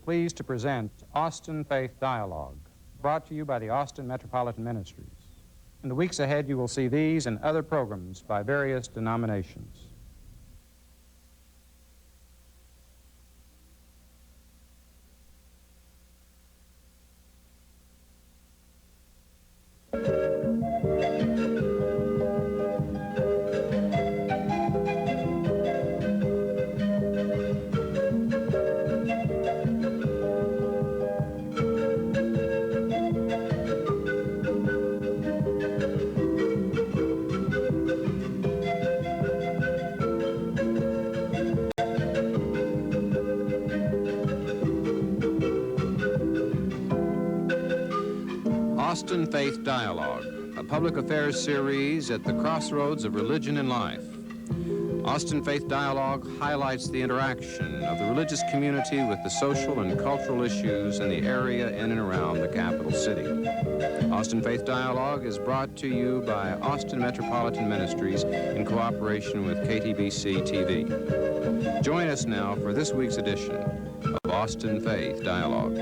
pleased to present Austin Faith Dialogue, brought to you by the Austin Metropolitan Ministries. In the weeks ahead, you will see these and other programs by various denominations. Austin Faith Dialogue, a public affairs series at the crossroads of religion and life. Austin Faith Dialogue highlights the interaction of the religious community with the social and cultural issues in the area in and around the capital city. Austin Faith Dialogue is brought to you by Austin Metropolitan Ministries in cooperation with KTBC TV. Join us now for this week's edition of Austin Faith Dialogue.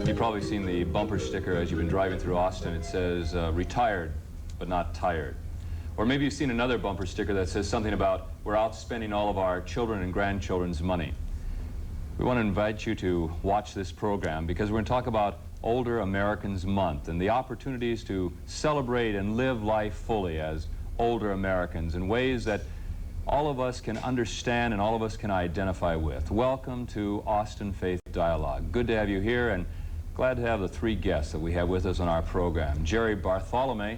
You've probably seen the bumper sticker as you've been driving through Austin. It says, retired, but not tired. Or maybe you've seen another bumper sticker that says something about, we're out spending all of our children and grandchildren's money. We want to invite you to watch this program because we're going to talk about Older Americans Month and the opportunities to celebrate and live life fully as older Americans in ways that all of us can understand and all of us can identify with. Welcome to Austin Faith Dialogue. Good to have you here, and glad to have the three guests that we have with us on our program. Jerry Bartholomew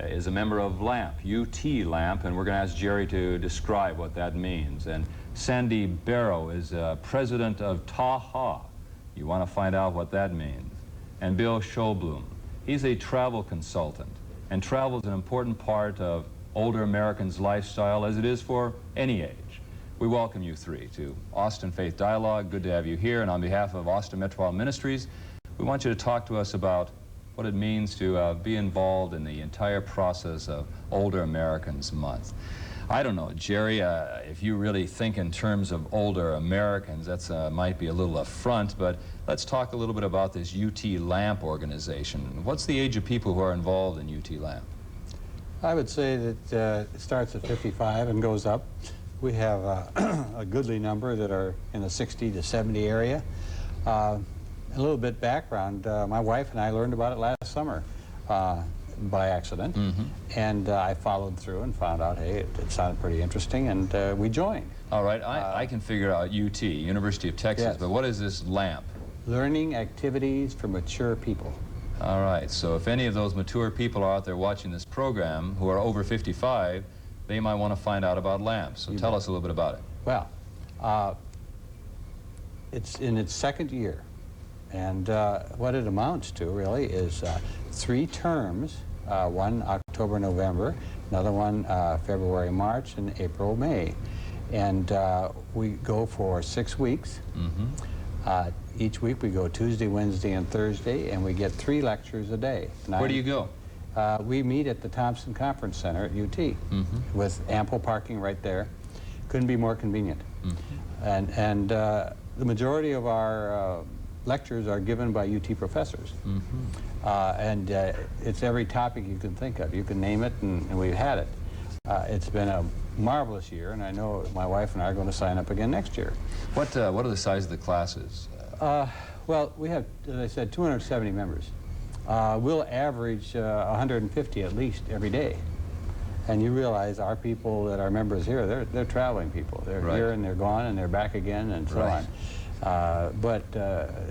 is a member of LAMP, UT LAMP, and we're going to ask Jerry to describe what that means. And Sandy Barrow is president of TAHA. You want to find out what that means. And Bill Schulblum, he's a travel consultant, and travel is an important part of older Americans' lifestyle, as it is for any age. We welcome you three to Austin Faith Dialogue. Good to have you here, and on behalf of Austin Metropolitan Ministries, we want you to talk to us about what it means to be involved in the entire process of Older Americans Month. I don't know, Jerry, if you really think in terms of older Americans, that's might be a little affront, but let's talk a little bit about this UT LAMP organization. What's the age of people who are involved in UT LAMP? I would say that it starts at 55 and goes up. We have a goodly number that are in the 60 to 70 area. A little bit background, my wife and I learned about it last summer by accident, and I followed through and found out, hey, it sounded pretty interesting, and we joined. All right, I can figure out UT, University of Texas, yes. But what is this LAMP? Learning Activities for Mature People. All right, so if any of those mature people are out there watching this program who are over 55, they might want to find out about LAMP, so tell us a little bit about it. Well, it's in its second year. And what it amounts to, really, is 3 terms, one October, November, another one February, March, and April, May. And we go for 6 weeks. Each week we go Tuesday, Wednesday, and Thursday, and we get 3 lectures a day. Where do you go? We meet at the Thompson Conference Center at UT with ample parking right there. Couldn't be more convenient. And the majority of our lectures are given by UT professors. And it's every topic you can think of. You can name it, and we've had it. It's been a marvelous year, and I know my wife and I are going to sign up again next year. What are the size of the classes? Well, we have, as I said, 270 members. We'll average 150 at least every day. And you realize our people that are members here, they're traveling people. They're here and they're gone and they're back again and so on. But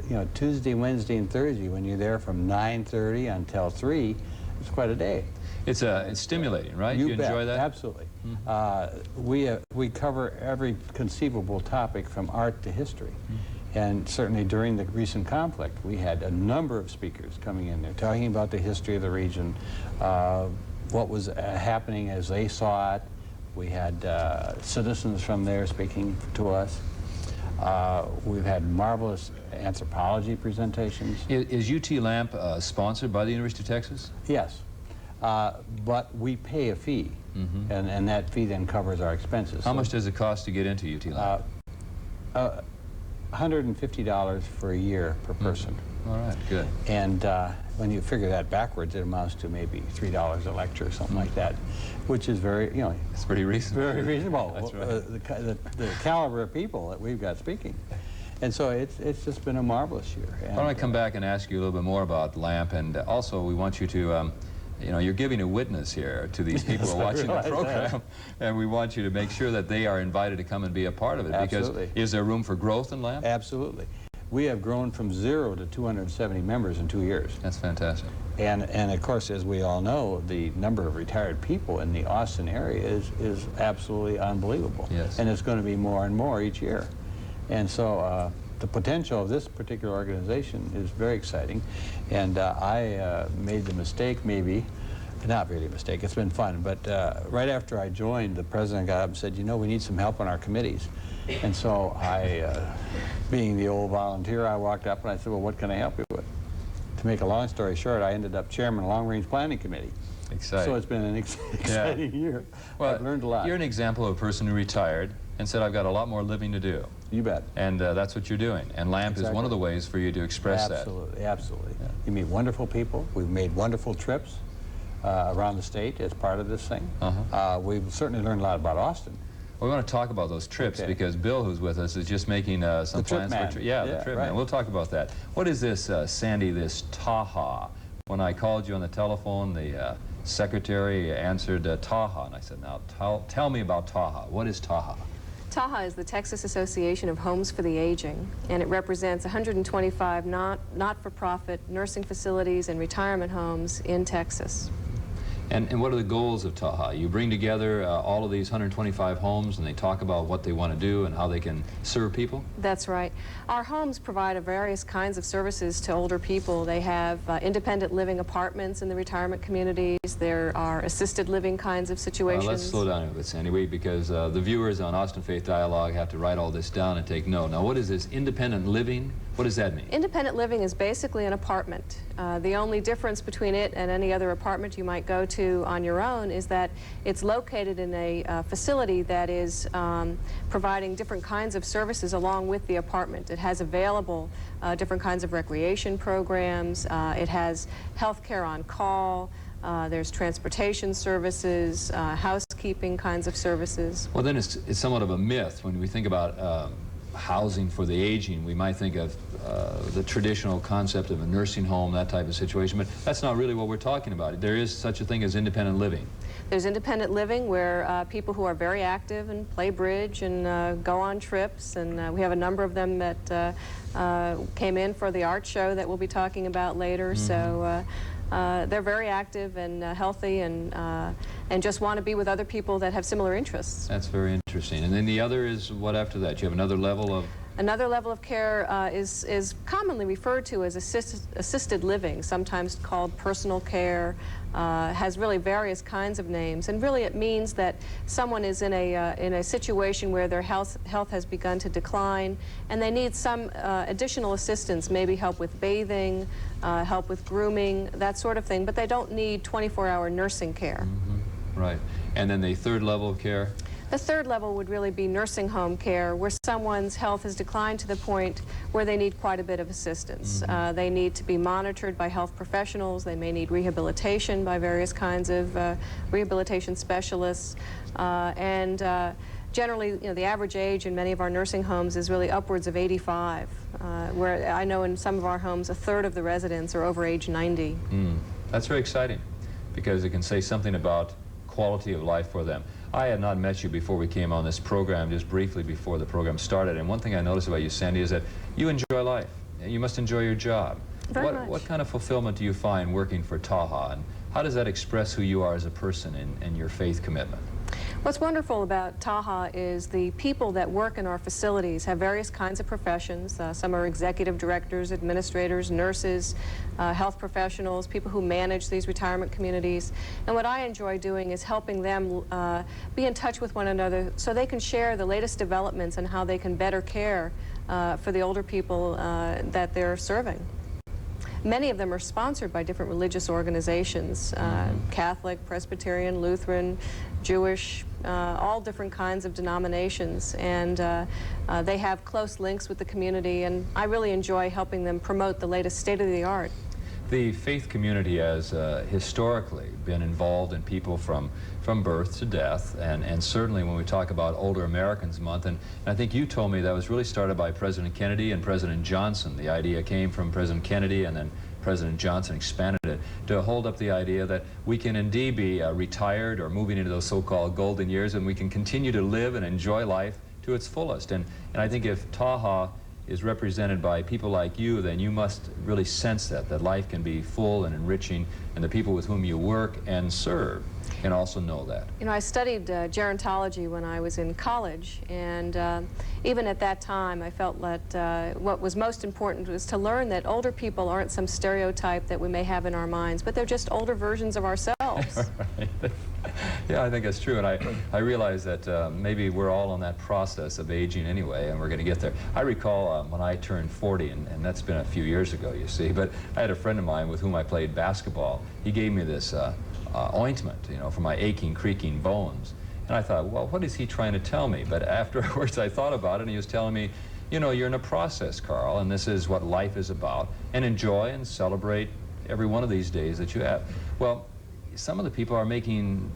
you know, Tuesday, Wednesday, and Thursday, when you're there from 9:30 until 3, it's quite a day. It's stimulating, right? You enjoy that? Absolutely. We cover every conceivable topic from art to history. And certainly during the recent conflict, we had a number of speakers coming in there talking about the history of the region, what was happening as they saw it. We had citizens from there speaking to us. We've had marvelous anthropology presentations. Is UT LAMP sponsored by the University of Texas? Yes, but we pay a fee, and that fee then covers our expenses. How much does it cost to get into UT LAMP? $150 for a year per person. All right, good. And when you figure that backwards, it amounts to maybe $3 a lecture or something like that, which is very, you know, It's pretty reasonable. very reasonable. That's right. The caliber of people that we've got speaking. And so it's just been a marvelous year. Why don't I come back and ask you a little bit more about LAMP, and also we want you to, you know, you're giving a witness here to these people who are watching the program, and we want you to make sure that they are invited to come and be a part of it. Absolutely. Because is there room for growth in LAMP? Absolutely. We have grown from 0 to 270 members in 2 years. That's fantastic. And of course, as we all know, the number of retired people in the Austin area is absolutely unbelievable. Yes. And it's going to be more and more each year. And so the potential of this particular organization is very exciting. And I made the mistake, maybe, not really a mistake, it's been fun, but right after I joined, the president got up and said, you know, we need some help on our committees. And so I, being the old volunteer, I walked up and I said, well, what can I help you with? To make a long story short, I ended up chairman of the Long Range Planning Committee. Exciting. So it's been an exciting year. Well, I've learned a lot. You're an example of a person who retired and said, I've got a lot more living to do. You bet. And that's what you're doing. And LAMP is one of the ways for you to express that. Absolutely, absolutely. Yeah. You meet wonderful people. We've made wonderful trips around the state as part of this thing. We've certainly learned a lot about Austin. Well, we want to talk about those trips because Bill, who's with us, is just making some trip plans man. for the trip right. man. We'll talk about that. What is this, Sandy, this Taha? When I called you on the telephone, the secretary answered Taha, and I said, now tell me about Taha. What is Taha? TAHA is the Texas Association of Homes for the Aging, and it represents 125 not-for-profit nursing facilities and retirement homes in Texas. And what are the goals of Taha? You bring together all of these 125 homes and they talk about what they want to do and how they can serve people? That's right. Our homes provide various kinds of services to older people. They have independent living apartments in the retirement communities. There are assisted living kinds of situations. Let's slow down a bit, Sandy, because the viewers on Austin Faith Dialogue have to write all this down and take note. Now, what is this independent living? What does that mean? Independent living is basically an apartment. The only difference between it and any other apartment you might go to on your own is that it's located in a facility that is providing different kinds of services along with the apartment. It has available different kinds of recreation programs. It has health care on call. There's transportation services, housekeeping kinds of services. Well, then it's somewhat of a myth when we think about housing for the aging. We might think of the traditional concept of a nursing home, that type of situation, but that's not really what we're talking about. There is such a thing as independent living. There's independent living where people who are very active and play bridge and go on trips, and we have a number of them that came in for the art show that we'll be talking about later. So they're very active and healthy and just want to be with other people that have similar interests. That's very interesting. And then the other is what after that? You have another level of... Another level of care is commonly referred to as assisted living, sometimes called personal care, has really various kinds of names, and really it means that someone is in a situation where their health has begun to decline, and they need some additional assistance, maybe help with bathing, help with grooming, that sort of thing, but they don't need 24-hour nursing care. Right. And then the third level of care? The third level would really be nursing home care, where someone's health has declined to the point where they need quite a bit of assistance. They need to be monitored by health professionals. They may need rehabilitation by various kinds of rehabilitation specialists. Generally, you know, the average age in many of our nursing homes is really upwards of 85, where I know in some of our homes a third of the residents are over age 90. That's very exciting, because it can say something about quality of life for them. I had not met you before we came on this program, just briefly before the program started, and one thing I noticed about you, Sandy, is that you enjoy life. You must enjoy your job. Very much. What kind of fulfillment do you find working for Taha, and how does that express who you are as a person and your faith commitment? What's wonderful about Taha is the people that work in our facilities have various kinds of professions. Some are executive directors, administrators, nurses, health professionals, people who manage these retirement communities. And what I enjoy doing is helping them be in touch with one another so they can share the latest developments and how they can better care for the older people that they're serving. many of them are sponsored by different religious organizations, Catholic, Presbyterian, Lutheran, Jewish, all different kinds of denominations, and they have close links with the community, and I really enjoy helping them promote the latest state-of-the-art. The faith community has historically been involved in people from birth to death, and certainly when we talk about Older Americans Month, and I think you told me that was really started by President Kennedy and President Johnson. The idea came from President Kennedy, and then President Johnson expanded it to hold up the idea that we can indeed be retired or moving into those so-called golden years, and we can continue to live and enjoy life to its fullest. And I think if Taha is represented by people like you, then you must really sense that life can be full and enriching, and the people with whom you work and serve can also know that. You know, I studied gerontology when I was in college, and even at that time I felt that what was most important was to learn that older people aren't some stereotype that we may have in our minds, but they're just older versions of ourselves. Yeah, I think that's true, and I realize that maybe we're all on that process of aging anyway, and we're going to get there. I recall when I turned 40, and that's been a few years ago, you see, but I had a friend of mine with whom I played basketball. He gave me this ointment, you know, for my aching, creaking bones. And I thought, well, what is he trying to tell me? But afterwards I thought about it, and he was telling me, you know, you're in a process, Carl, and this is what life is about, and enjoy and celebrate every one of these days that you have. Well, some of the people are doing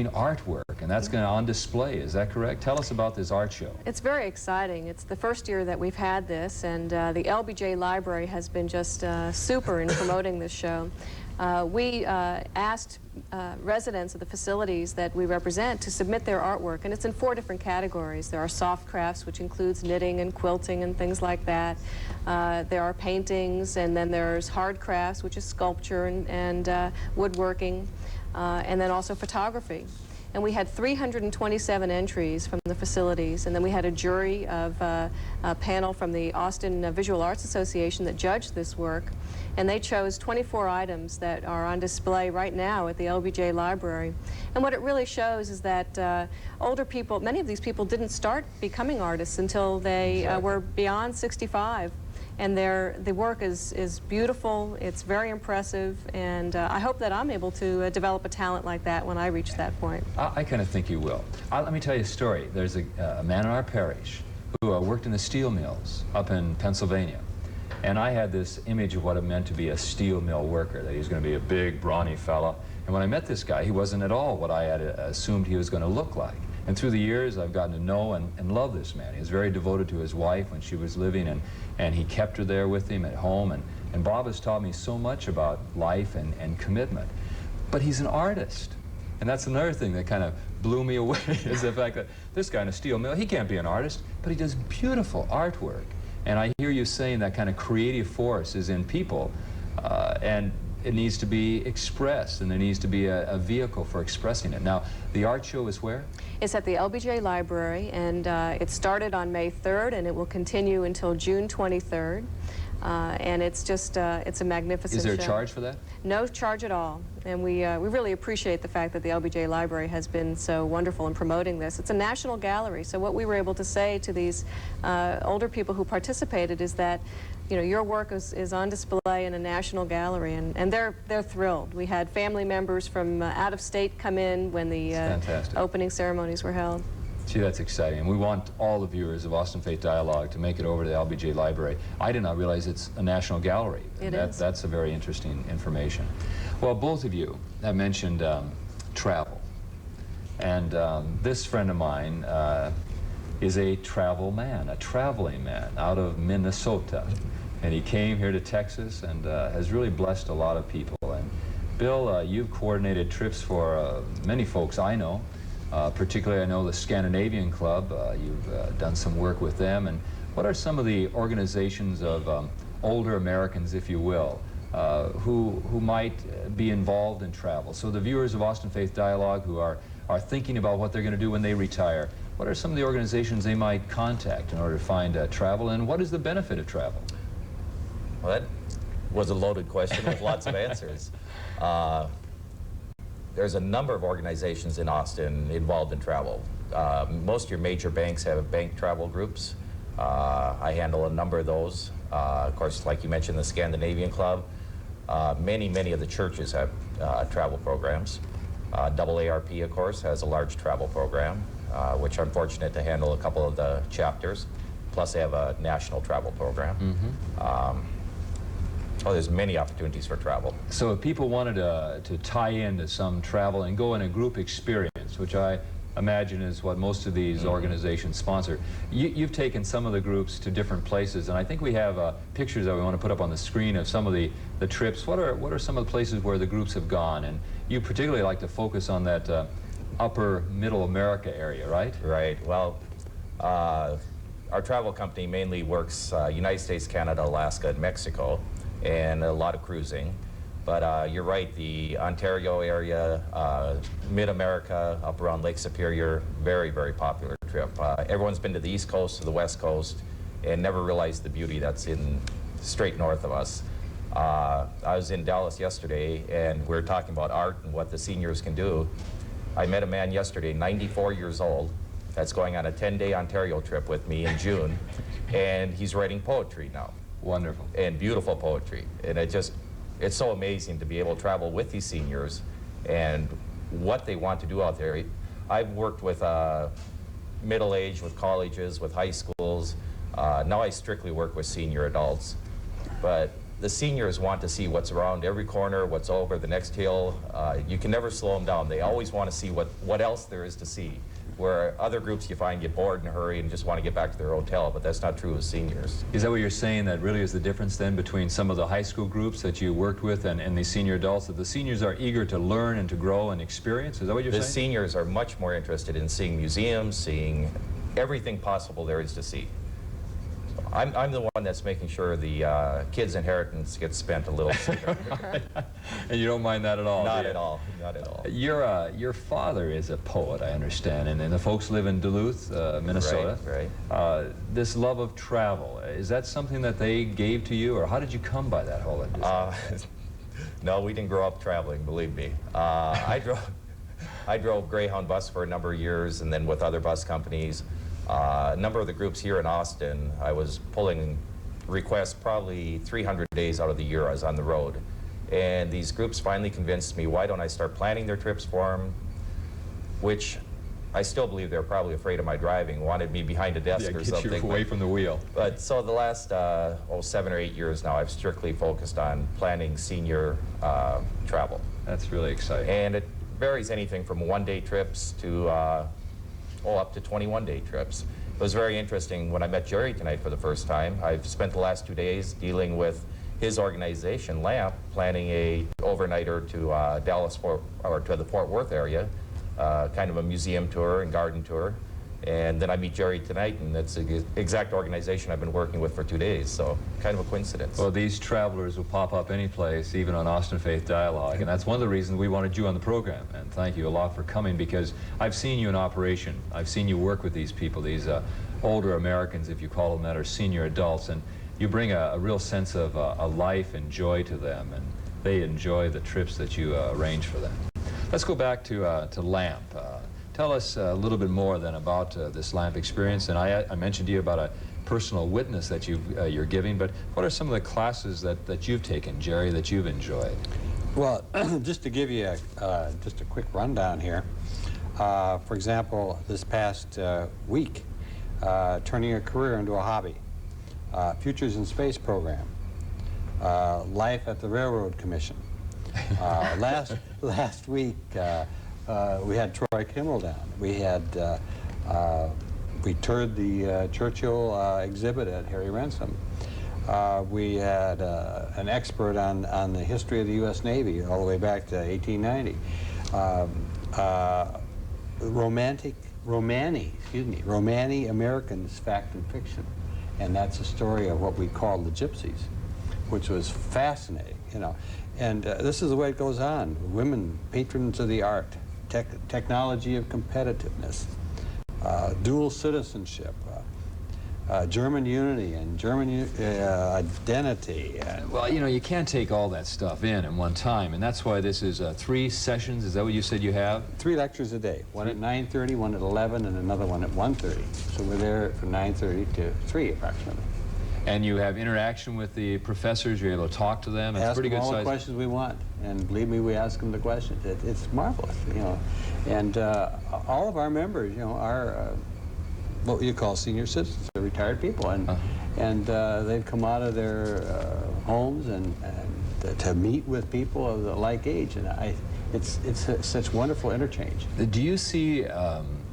artwork, and that's going to on display. Is that correct? Tell us about this art show. It's very exciting. It's the first year that we've had this, and the LBJ Library has been just super in promoting this show. We asked residents of the facilities that we represent to submit their artwork, and it's in 4 different categories. There are soft crafts, which includes knitting and quilting and things like that. There are paintings, and then there's hard crafts, which is sculpture and woodworking, and then also photography. And we had 327 entries from the facilities, and then we had a jury of a panel from the Austin Visual Arts Association that judged this work, and they chose 24 items that are on display right now at the LBJ Library. And what it really shows is that older people, many of these people didn't start becoming artists until they were beyond 65. And the work is beautiful, it's very impressive, and I hope that I'm able to develop a talent like that when I reach that point. I kind of think you will. Let me tell you a story. There's a man in our parish who worked in the steel mills up in Pennsylvania. And I had this image of what it meant to be a steel mill worker, that he was going to be a big, brawny fella. And when I met this guy, he wasn't at all what I had assumed he was going to look like. And through the years, I've gotten to know and love this man. He was very devoted to his wife when she was living, and he kept her there with him at home. And Bob has taught me so much about life and commitment. But he's an artist. And that's another thing that kind of blew me away, is the fact that this guy in a steel mill, he can't be an artist, but he does beautiful artwork. And I hear you saying that kind of creative force is in people, and it needs to be expressed, and there needs to be a vehicle for expressing it. Now, the art show is where? It's at the LBJ Library, and it started on May 3rd, and it will continue until June 23rd. And it's just, it's a magnificent show. Is there a charge for that? No charge at all. And we really appreciate the fact that the LBJ Library has been so wonderful in promoting this. It's a national gallery, so what we were able to say to these older people who participated is that, you know, your work is on display in a national gallery, and they're thrilled. We had family members from out of state come in when the opening ceremonies were held. Gee, that's exciting. And we want all the viewers of Austin Faith Dialogue to make it over to the LBJ Library. I did not realize it's a national gallery. It is. That's a very interesting information. Well, both of you have mentioned travel. And this friend of mine is a travel man, a traveling man out of Minnesota. And he came here to Texas and has really blessed a lot of people. And Bill, you've coordinated trips for many folks I know. Particularly, I know the Scandinavian Club. You've done some work with them. And what are some of the organizations of older Americans, if you will, who might be involved in travel? So the viewers of Austin Faith Dialogue who are thinking about what they're going to do when they retire, what are some of the organizations they might contact in order to find travel, and what is the benefit of travel? Well, that was a loaded question with lots of answers. There's a number of organizations in Austin involved in travel. Most of your major banks have bank travel groups. I handle a number of those. Of course, like you mentioned, the Scandinavian Club. Many of the churches have travel programs. AARP, of course, has a large travel program, which I'm fortunate to handle a couple of the chapters. Plus, they have a national travel program. There's many opportunities for travel. So if people wanted to tie into some travel and go in a group experience, which I imagine is what most of these organizations sponsor, you've taken some of the groups to different places, and I think we have pictures that we want to put up on the screen of some of the trips. What are some of the places where the groups have gone? And you particularly like to focus on that upper middle America area, right? Right. Well, our travel company mainly works United States, Canada, Alaska, and Mexico, and a lot of cruising. But you're right, the Ontario area, Mid-America, up around Lake Superior, very popular trip. Everyone's been to the East Coast, to the West Coast, and never realized the beauty that's in straight north of us. I was in Dallas yesterday, and we were talking about art and what the seniors can do. I met a man yesterday, 94 years old, that's going on a 10-day Ontario trip with me in June, and he's writing poetry now. Wonderful. And beautiful poetry. And it's so amazing to be able to travel with these seniors and what they want to do out there. I've worked with middle-aged, with colleges, with high schools. Now I strictly work with senior adults. But the seniors want to see what's around every corner, what's over the next hill. You can never slow them down. They always want to see what else there is to see. Where other groups you find get bored in a hurry and just want to get back to their hotel, but that's not true with seniors. Is that what you're saying, that really is the difference then between some of the high school groups that you worked with and the senior adults, that the seniors are eager to learn and to grow and experience? Is that what you're saying? The seniors are much more interested in seeing museums, seeing everything possible there is to see. I'm the one that's making sure the kids' inheritance gets spent a little sooner. And you don't mind that at all? Not at all, not at all. Your father is a poet, I understand, and the folks live in Duluth, Minnesota. Right. This love of travel, is that something that they gave to you, or how did you come by that whole industry? No, we didn't grow up traveling, believe me. I drove Greyhound bus for a number of years, and then with other bus companies. A number of the groups here in Austin, I was pulling requests probably 300 days out of the year I was on the road. And these groups finally convinced me, why don't I start planning their trips for them, which I still believe they're probably afraid of my driving, wanted me behind a desk or something. Get you away from the wheel. But so the last 7 or 8 years now, I've strictly focused on planning senior travel. That's really exciting. And it varies anything from one-day trips to up to 21-day trips. It was very interesting when I met Jerry tonight for the first time. I've spent the last 2 days dealing with his organization, LAMP, planning a overnighter to Dallas or to the Fort Worth area, kind of a museum tour and garden tour. And then I meet Jerry tonight, and that's the exact organization I've been working with for 2 days, so kind of a coincidence. Well, these travelers will pop up any place, even on Austin Faith Dialogue, and that's one of the reasons we wanted you on the program. And thank you a lot for coming, because I've seen you in operation. I've seen you work with these people, these older Americans, if you call them that, or senior adults, and you bring a real sense of a life and joy to them, and they enjoy the trips that you arrange for them. Let's go back to LAMP. Tell us a little bit more then about this LAMP experience. And I mentioned to you about a personal witness that you're giving, but what are some of the classes that you've taken, Jerry, that you've enjoyed? Well, just to give you just a quick rundown here, for example, this past week, turning a career into a hobby, Futures in Space program, life at the Railroad Commission. Last week, we had Troy Kimmel down. We had we toured the Churchill exhibit at Harry Ransom. We had an expert on the history of the U.S. Navy all the way back to 1890. Romani Americans, Fact and Fiction, and that's a story of what we call the Gypsies, which was fascinating, you know. And this is the way it goes on. Women patrons of the art, technology of competitiveness, dual citizenship, German unity and German identity. Well, you know, you can't take all that stuff in one time, and that's why this is 3 sessions. Is that what you said you have? 3 lectures a day, one at 9:30, one at 11, and another one at 1:30. So we're there from 9:30 to 3 approximately. And you have interaction with the professors, you're able to talk to them. It's Ask pretty them good all the size. questions we want, and believe me, we ask them the questions. It's marvelous, you know. And all of our members, you know, are what you call senior citizens, they're retired people, and they've come out of their homes and to meet with people of the like age, and it's such wonderful interchange. Do you see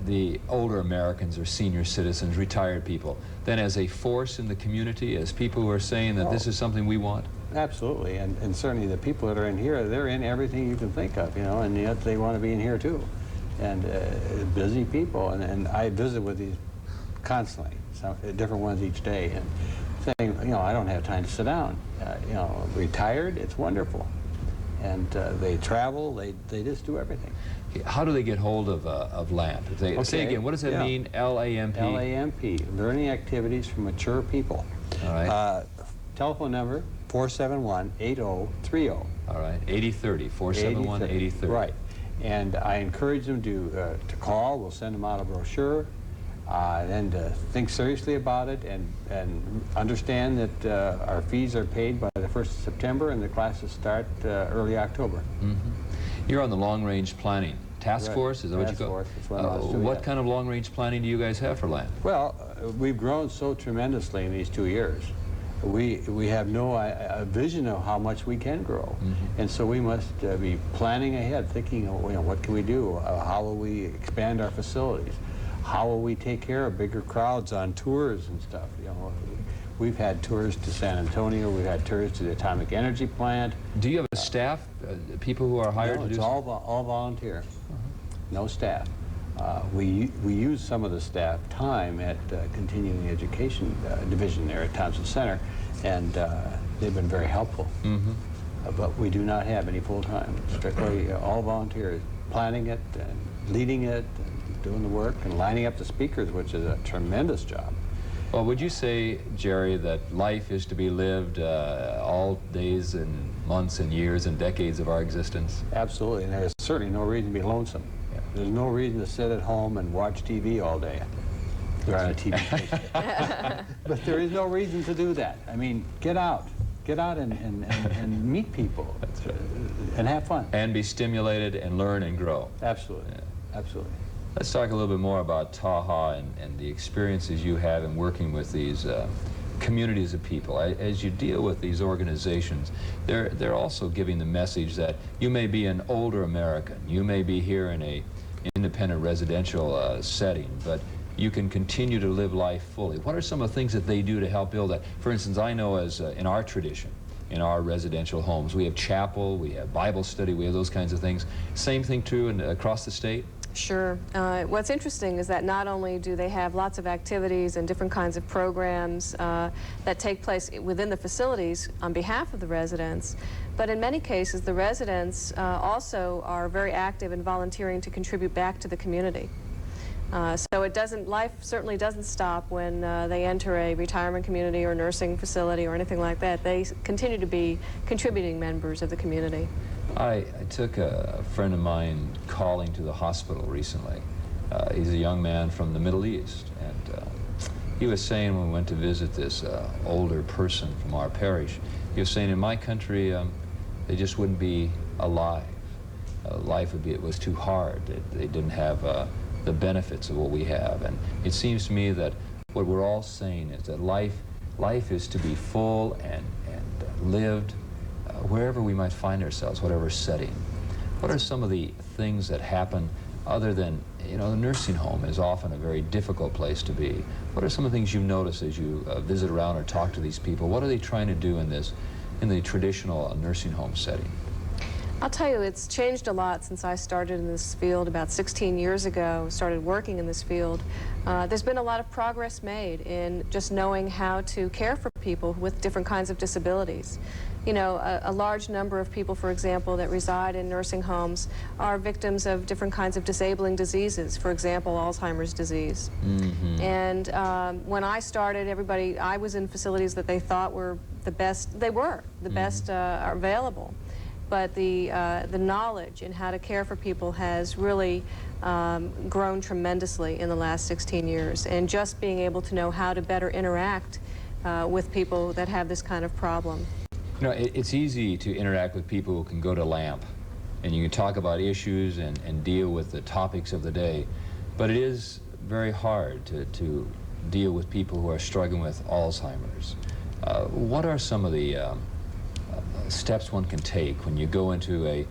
the older Americans or senior citizens, retired people, then as a force in the community, as people who are saying that this is something we want? Absolutely, and certainly the people that are in here, they're in everything you can think of, you know, and yet they want to be in here too. And busy people, and I visit with these constantly, different ones each day, and saying, you know, I don't have time to sit down. You know, retired, it's wonderful. And they travel, they just do everything. How do they get hold of LAMP? If they, say again, what does that mean, LAMP? LAMP, Learning Activities for Mature People. All right. Telephone number, 471-8030. All right, 8030, 471-8030. Right. And I encourage them to call. We'll send them out a brochure. And to think seriously about it and understand that our fees are paid by the 1st of September and the classes start early October. You're on the long-range planning task Right. force, is that what you Task call force, that's what I was doing, what yeah. kind of long-range planning do you guys have for LAMP? Well, we've grown so tremendously in these 2 years. We have no vision of how much we can grow. And so we must be planning ahead, thinking, you know, what can we do? How will we expand our facilities? How will we take care of bigger crowds on tours and stuff? You know, we've had tours to San Antonio, we've had tours to the atomic energy plant. Do you have a staff, people who are hired No, to it's do all volunteer, no staff. We use some of the staff time at continuing education division there at Thompson Center, and they've been very helpful. But we do not have any full-time, strictly all volunteers, planning it and leading it and doing the work and lining up the speakers, which is a tremendous job. Well, would you say, Jerry, that life is to be lived all days and months and years and decades of our existence? Absolutely, and there's certainly no reason to be lonesome. There's no reason to sit at home and watch TV all day. They're on a TV station. But there is no reason to do that. I mean, get out. Get out and meet people. And have fun. And be stimulated and learn and grow. Absolutely. Absolutely. Let's talk a little bit more about Taha and the experiences you have in working with these communities of people. As you deal with these organizations, they're also giving the message that you may be an older American, you may be here in a independent residential setting, but you can continue to live life fully. What are some of the things that they do to help build that? For instance, I know as in our tradition, in our residential homes, we have chapel, we have Bible study, we have those kinds of things. Same thing true across the state? Sure. What's interesting is that not only do they have lots of activities and different kinds of programs that take place within the facilities on behalf of the residents, but in many cases the residents also are very active in volunteering to contribute back to the community. So life certainly doesn't stop when they enter a retirement community or nursing facility or anything like that. They continue to be contributing members of the community. I took a friend of mine calling to the hospital recently. He's a young man from the Middle East, and he was saying when we went to visit this older person from our parish, he was saying in my country they just wouldn't be alive. Life was too hard. They didn't have the benefits of what we have. And it seems to me that what we're all saying is that life is to be full and lived wherever we might find ourselves, whatever setting. What are some of the things that happen other than, you know, the nursing home is often a very difficult place to be. What are some of the things you notice as you visit around or talk to these people? What are they trying to do in the traditional nursing home setting? I'll tell you, it's changed a lot since I started in this field about 16 years ago, started working in this field. There's been a lot of progress made in just knowing how to care for people with different kinds of disabilities. You know, a large number of people, for example, that reside in nursing homes are victims of different kinds of disabling diseases, for example, Alzheimer's disease. And when I started, I was in facilities that they thought were the best, best available. But the knowledge in how to care for people has really grown tremendously in the last 16 years. And just being able to know how to better interact with people that have this kind of problem. You know, it's easy to interact with people who can go to LAMP, and you can talk about issues and deal with the topics of the day, but it is very hard to deal with people who are struggling with Alzheimer's. What are some of the steps one can take when you go into a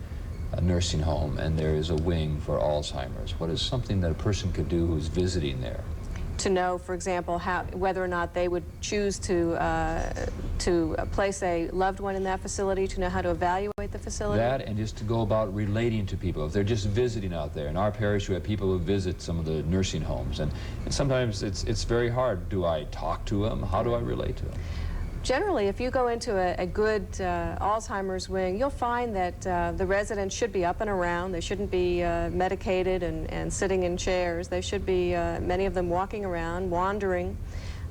nursing home and there is a wing for Alzheimer's? What is something that a person could do who's visiting there? To know, for example, whether or not they would choose to place a loved one in that facility, to know how to evaluate the facility. That, and just to go about relating to people. If they're just visiting out there. In our parish, we have people who visit some of the nursing homes, and sometimes it's very hard. Do I talk to them? How do I relate to them? Generally, if you go into a good Alzheimer's wing, you'll find that the residents should be up and around. They shouldn't be medicated and sitting in chairs. They should be, many of them, walking around, wandering,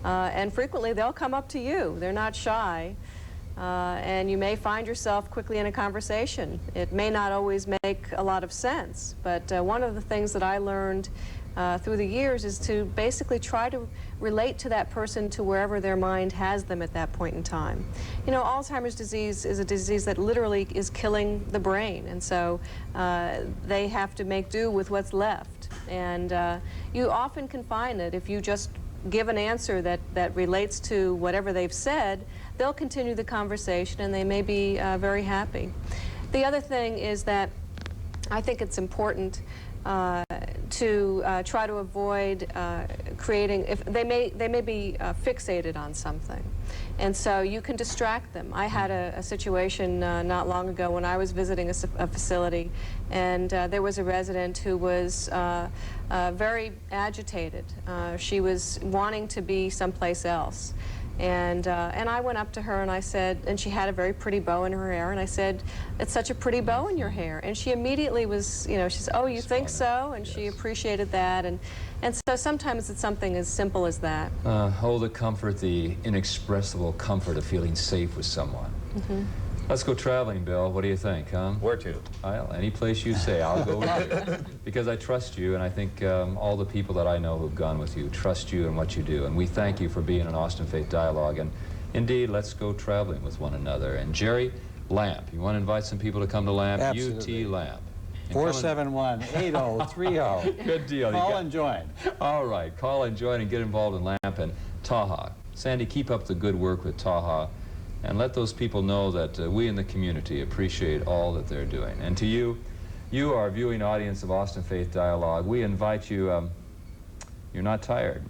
and frequently they'll come up to you. They're not shy, and you may find yourself quickly in a conversation. It may not always make a lot of sense, but one of the things that I learned through the years is to basically try to relate to that person to wherever their mind has them at that point in time. You know, Alzheimer's disease is a disease that literally is killing the brain, and so they have to make do with what's left. And you often can find that if you just give an answer that relates to whatever they've said, they'll continue the conversation and they may be very happy. The other thing is that I think it's important to try to avoid creating, if they may be fixated on something, and so you can distract them. I had a situation not long ago when I was visiting a facility, and there was a resident who was very agitated. She was wanting to be someplace else. And I went up to her and I said, and she had a very pretty bow in her hair, and I said, "It's such a pretty bow in your hair." And she immediately was, you know, she said, "Oh, you think so?" And she appreciated that. And so sometimes it's something as simple as that. Oh, the comfort, the inexpressible comfort of feeling safe with someone. Mm-hmm. Let's go traveling, Bill. What do you think, huh? Where to? Well, any place you say, I'll go with you. Because I trust you, and I think all the people that I know who've gone with you trust you and what you do. And we thank you for being an Austin Faith Dialogue. And indeed, let's go traveling with one another. And Jerry, LAMP. You want to invite some people to come to LAMP? Absolutely. UT LAMP. 471-8030. Good deal. Call and join. All right. Call and join and get involved in LAMP and Taha. Sandy, keep up the good work with Taha. And let those people know that we in the community appreciate all that they're doing. And to you, our viewing audience of Austin Faith Dialogue, we invite you, you're not tired.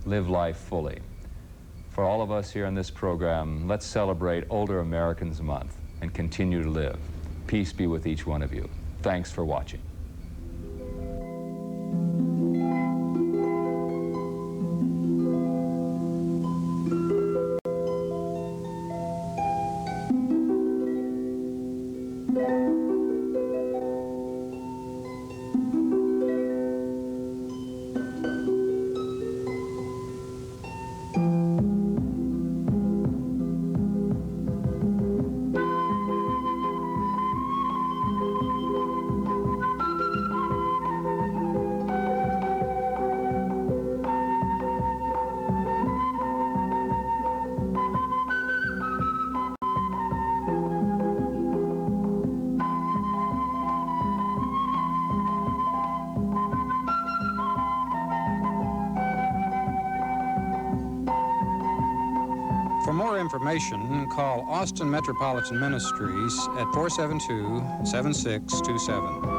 Live life fully. For all of us here on this program, let's celebrate Older Americans Month and continue to live. Peace be with each one of you. Thanks for watching. For more information, call Austin Metropolitan Ministries at 472-7627.